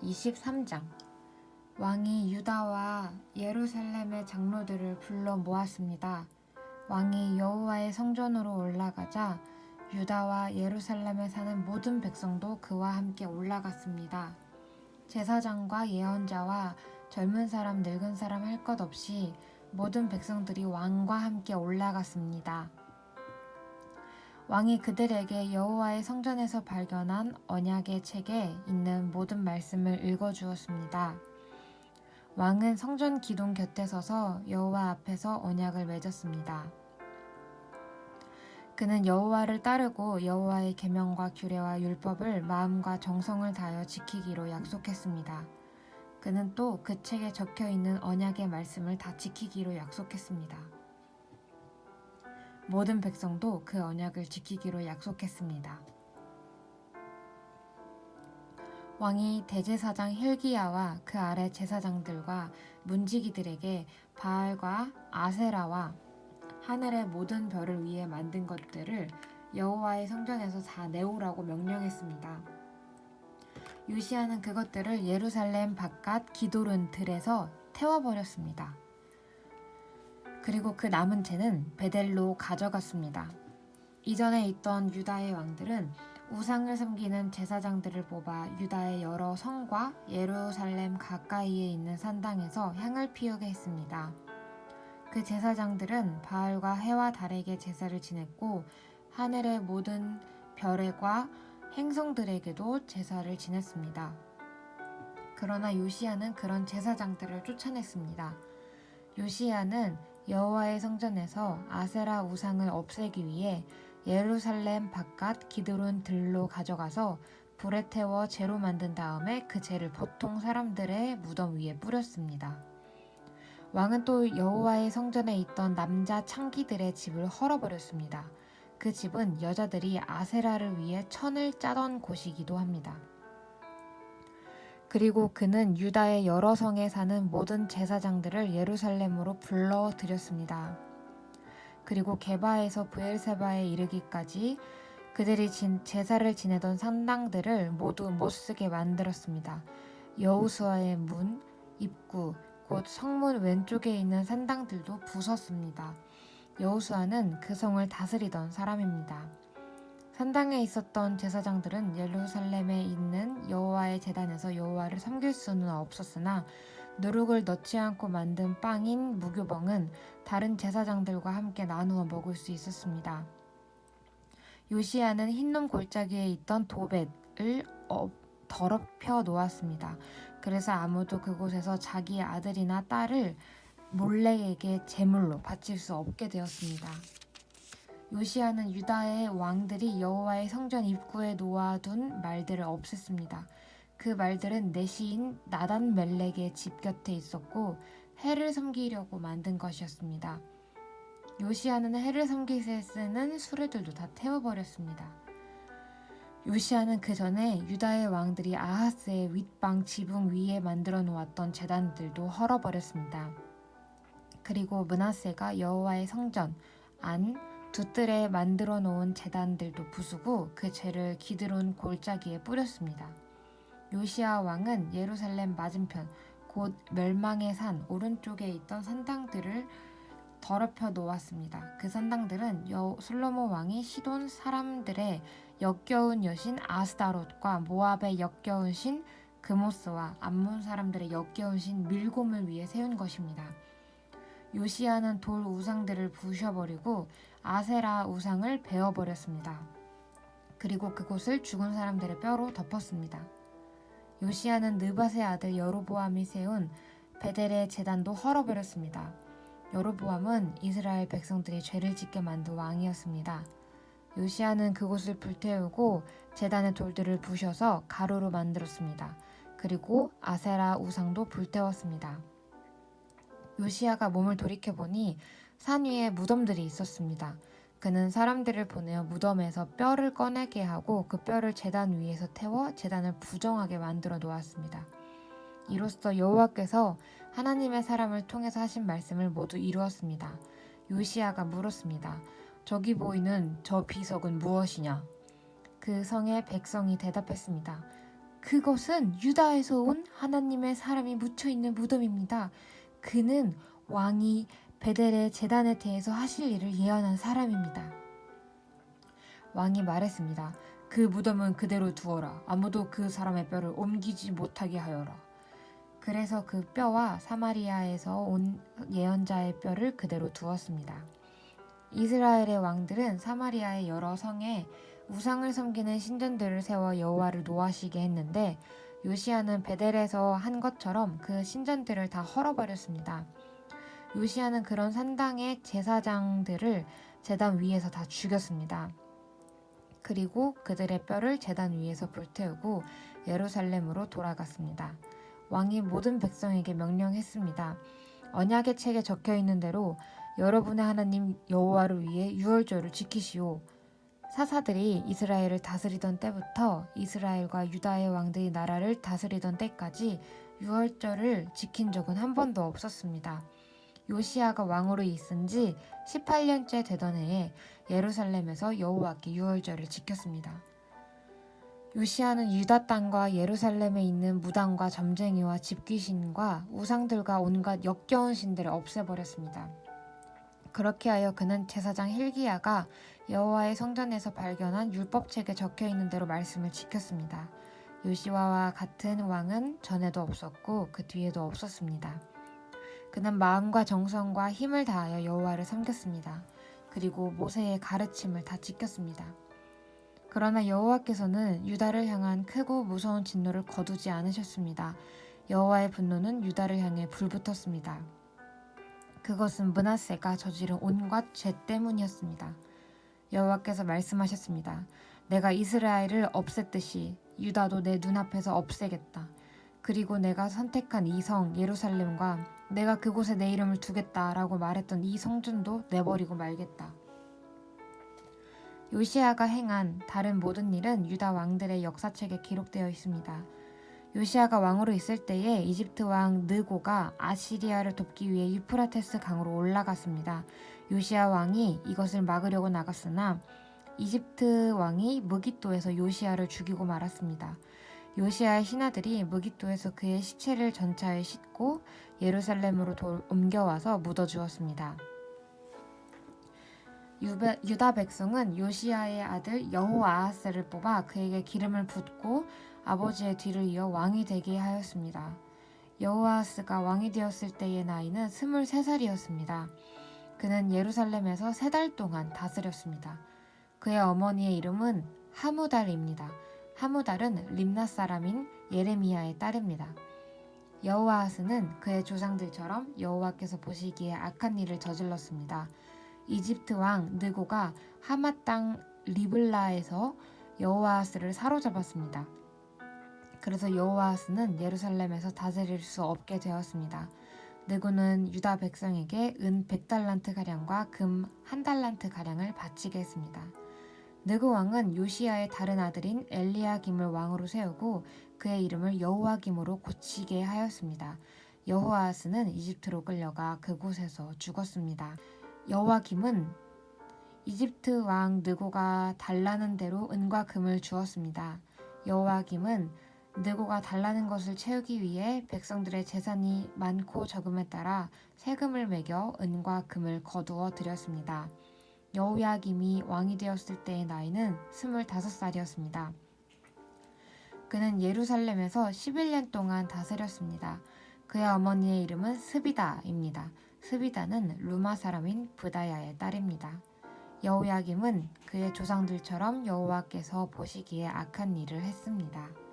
23장. 왕이 유다와 예루살렘의 장로들을 불러 모았습니다. 왕이 여호와의 성전으로 올라가자 유다와 예루살렘에 사는 모든 백성도 그와 함께 올라갔습니다. 제사장과 예언자와 젊은 사람 늙은 사람 할 것 없이 모든 백성들이 왕과 함께 올라갔습니다. 왕이 그들에게 여호와의 성전에서 발견한 언약의 책에 있는 모든 말씀을 읽어주었습니다. 왕은 성전 기둥 곁에 서서 여호와 앞에서 언약을 맺었습니다. 그는 여호와를 따르고 여호와의 계명과 규례와 율법을 마음과 정성을 다하여 지키기로 약속했습니다. 그는 또 그 책에 적혀 있는 언약의 말씀을 다 지키기로 약속했습니다. 모든 백성도 그 언약을 지키기로 약속했습니다. 왕이 대제사장 힐기야와 그 아래 제사장들과 문지기들에게 바알과 아세라와 하늘의 모든 별을 위해 만든 것들을 여호와의 성전에서 다 내오라고 명령했습니다. 요시야는 그것들을 예루살렘 바깥 기도른 들에서 태워버렸습니다. 그리고 그 남은 채는 베델로 가져갔습니다. 이전에 있던 유다의 왕들은 우상을 섬기는 제사장들을 뽑아 유다의 여러 성과 예루살렘 가까이에 있는 산당에서 향을 피우게 했습니다. 그 제사장들은 바알과 해와 달에게 제사를 지냈고 하늘의 모든 별과 행성들에게도 제사를 지냈습니다. 그러나 요시야는 그런 제사장들을 쫓아냈습니다. 요시야는 여호와의 성전에서 아세라 우상을 없애기 위해 예루살렘 바깥 기드론 들로 가져가서 불에 태워 재로 만든 다음에 그 재를 보통 사람들의 무덤 위에 뿌렸습니다. 왕은 또 여호와의 성전에 있던 남자 창기들의 집을 헐어버렸습니다. 그 집은 여자들이 아세라를 위해 천을 짜던 곳이기도 합니다. 그리고 그는 유다의 여러 성에 사는 모든 제사장들을 예루살렘으로 불러들였습니다. 그리고 게바에서 브엘세바에 이르기까지 그들이 제사를 지내던 산당들을 모두 못쓰게 만들었습니다. 여호수아의 문, 입구, 곧 성문 왼쪽에 있는 산당들도 부쉈습니다. 여호수아는 그 성을 다스리던 사람입니다. 산당에 있었던 제사장들은 예루살렘에 있는 여호와의 제단에서 여호와를 섬길 수는 없었으나 누룩을 넣지 않고 만든 빵인 무교병은 다른 제사장들과 함께 나누어 먹을 수 있었습니다. 요시야는 흰놈 골짜기에 있던 도벳을 더럽혀 놓았습니다. 그래서 아무도 그곳에서 자기의 아들이나 딸을 몰렉에게 제물로 바칠 수 없게 되었습니다. 요시야는 유다의 왕들이 여호와의 성전 입구에 놓아둔 말들을 없앴습니다. 그 말들은 내시인 나단 멜렉의 집 곁에 있었고 해를 섬기려고 만든 것이었습니다. 요시야는 해를 섬기기 위해 쓰는 수레들도 다 태워버렸습니다. 요시야는 그 전에 유다의 왕들이 아하스의 윗방 지붕 위에 만들어 놓았던 제단들도 헐어버렸습니다. 그리고 므낫세가 여호와의 성전 안 두 뜰에 만들어 놓은 제단들도 부수고 그 죄를 기드론 골짜기에 뿌렸습니다. 요시야 왕은 예루살렘 맞은편 곧 멸망의 산 오른쪽에 있던 산당들을 더럽혀 놓았습니다. 그 산당들은 솔로몬 왕이 시돈 사람들의 역겨운 여신 아스다롯과 모압의 역겨운 신 그모스와 암몬 사람들의 역겨운 신 밀곰을 위해 세운 것입니다. 요시야는 돌 우상들을 부셔버리고 아세라 우상을 베어버렸습니다. 그리고 그곳을 죽은 사람들의 뼈로 덮었습니다. 요시야는 느밧의 아들 여로보암이 세운 베델의 제단도 헐어버렸습니다. 여로보암은 이스라엘 백성들이 죄를 짓게 만든 왕이었습니다. 요시야는 그곳을 불태우고 제단의 돌들을 부셔서 가루로 만들었습니다. 그리고 아세라 우상도 불태웠습니다. 요시야가 몸을 돌이켜보니 산 위에 무덤들이 있었습니다. 그는 사람들을 보내어 무덤에서 뼈를 꺼내게 하고 그 뼈를 제단 위에서 태워 제단을 부정하게 만들어 놓았습니다. 이로써 여호와께서 하나님의 사람을 통해서 하신 말씀을 모두 이루었습니다. 요시야가 물었습니다. 저기 보이는 저 비석은 무엇이냐? 그 성의 백성이 대답했습니다. 그것은 유다에서 온 하나님의 사람이 묻혀있는 무덤입니다. 그는 왕이 베델의 제단에 대해서 하실 일을 예언한 사람입니다. 왕이 말했습니다. 그 무덤은 그대로 두어라. 아무도 그 사람의 뼈를 옮기지 못하게 하여라. 그래서 그 뼈와 사마리아에서 온 예언자의 뼈를 그대로 두었습니다. 이스라엘의 왕들은 사마리아의 여러 성에 우상을 섬기는 신전들을 세워 여호와를 노하시게 했는데 요시야는 베델에서 한 것처럼 그 신전들을 다 헐어버렸습니다. 요시야는 그런 산당의 제사장들을 제단 위에서 다 죽였습니다. 그리고 그들의 뼈를 제단 위에서 불태우고 예루살렘으로 돌아갔습니다. 왕이 모든 백성에게 명령했습니다. 언약의 책에 적혀 있는 대로 여러분의 하나님 여호와를 위해 유월절을 지키시오. 사사들이 이스라엘을 다스리던 때부터 이스라엘과 유다의 왕들이 나라를 다스리던 때까지 유월절을 지킨 적은 한 번도 없었습니다. 요시야가 왕으로 있은 지 18년째 되던 해에 예루살렘에서 여호와께 유월절을 지켰습니다. 요시야는 유다 땅과 예루살렘에 있는 무당과 점쟁이와 집귀신과 우상들과 온갖 역겨운 신들을 없애버렸습니다. 그렇게 하여 그는 제사장 hil기야가 여호와의 성전에서 발견한 율법책에 적혀있는 대로 말씀을 지켰습니다. 요시야와 같은 왕은 전에도 없었고 그 뒤에도 없었습니다. 그는 마음과 정성과 힘을 다하여 여호와를 섬겼습니다. 그리고 모세의 가르침을 다 지켰습니다. 그러나 여호와께서는 유다를 향한 크고 무서운 진노를 거두지 않으셨습니다. 여호와의 분노는 유다를 향해 불붙었습니다. 그것은 므낫세가 저지른 온갖 죄 때문이었습니다. 여호와께서 말씀하셨습니다. 내가 이스라엘을 없앴듯이 유다도 내 눈앞에서 없애겠다. 그리고 내가 선택한 이 성 예루살렘과 내가 그곳에 내 이름을 두겠다라고 말했던 이 성전도 내버리고 말겠다. 요시야가 행한 다른 모든 일은 유다 왕들의 역사책에 기록되어 있습니다. 요시야가 왕으로 있을 때에 이집트 왕 느고가 아시리아를 돕기 위해 유프라테스 강으로 올라갔습니다. 요시야 왕이 이것을 막으려고 나갔으나 이집트 왕이 무깃도에서 요시야를 죽이고 말았습니다. 요시야의 신하들이 무깃도에서 그의 시체를 전차에 싣고 예루살렘으로 옮겨와서 묻어주었습니다. 유다 백성은 요시야의 아들 여호아하스를 뽑아 그에게 기름을 붓고 아버지의 뒤를 이어 왕이 되게 하였습니다. 여호아하스가 왕이 되었을 때의 나이는 23살이었습니다. 그는 예루살렘에서 3달 동안 다스렸습니다. 그의 어머니의 이름은 하무달입니다. 하무달은 림낫 사람인 예레미야의 딸입니다. 여호아하스는 그의 조상들처럼 여호와께서 보시기에 악한 일을 저질렀습니다. 이집트 왕 느고가 하맛 땅 리블라에서 여호아하스를 사로잡았습니다. 그래서 여호아하스는 예루살렘에서 다스릴 수 없게 되었습니다. 느고는 유다 백성에게 은 100달란트 가량과 금 1달란트 가량을 바치게 했습니다. 느고 왕은 요시야의 다른 아들인 엘리야김을 왕으로 세우고 그의 이름을 여호와김으로 고치게 하였습니다. 여호아하스는 이집트로 끌려가 그곳에서 죽었습니다. 여호와김은 이집트 왕 느고가 달라는 대로 은과 금을 주었습니다. 여호와김은 느고가 달라는 것을 채우기 위해 백성들의 재산이 많고 적음에 따라 세금을 매겨 은과 금을 거두어 드렸습니다. 여호야김이 왕이 되었을 때의 나이는 25살이었습니다. 그는 예루살렘에서 11년 동안 다스렸습니다. 그의 어머니의 이름은 스비다입니다. 스비다는 루마 사람인 브다야의 딸입니다. 여호야김은 그의 조상들처럼 여호와께서 보시기에 악한 일을 했습니다.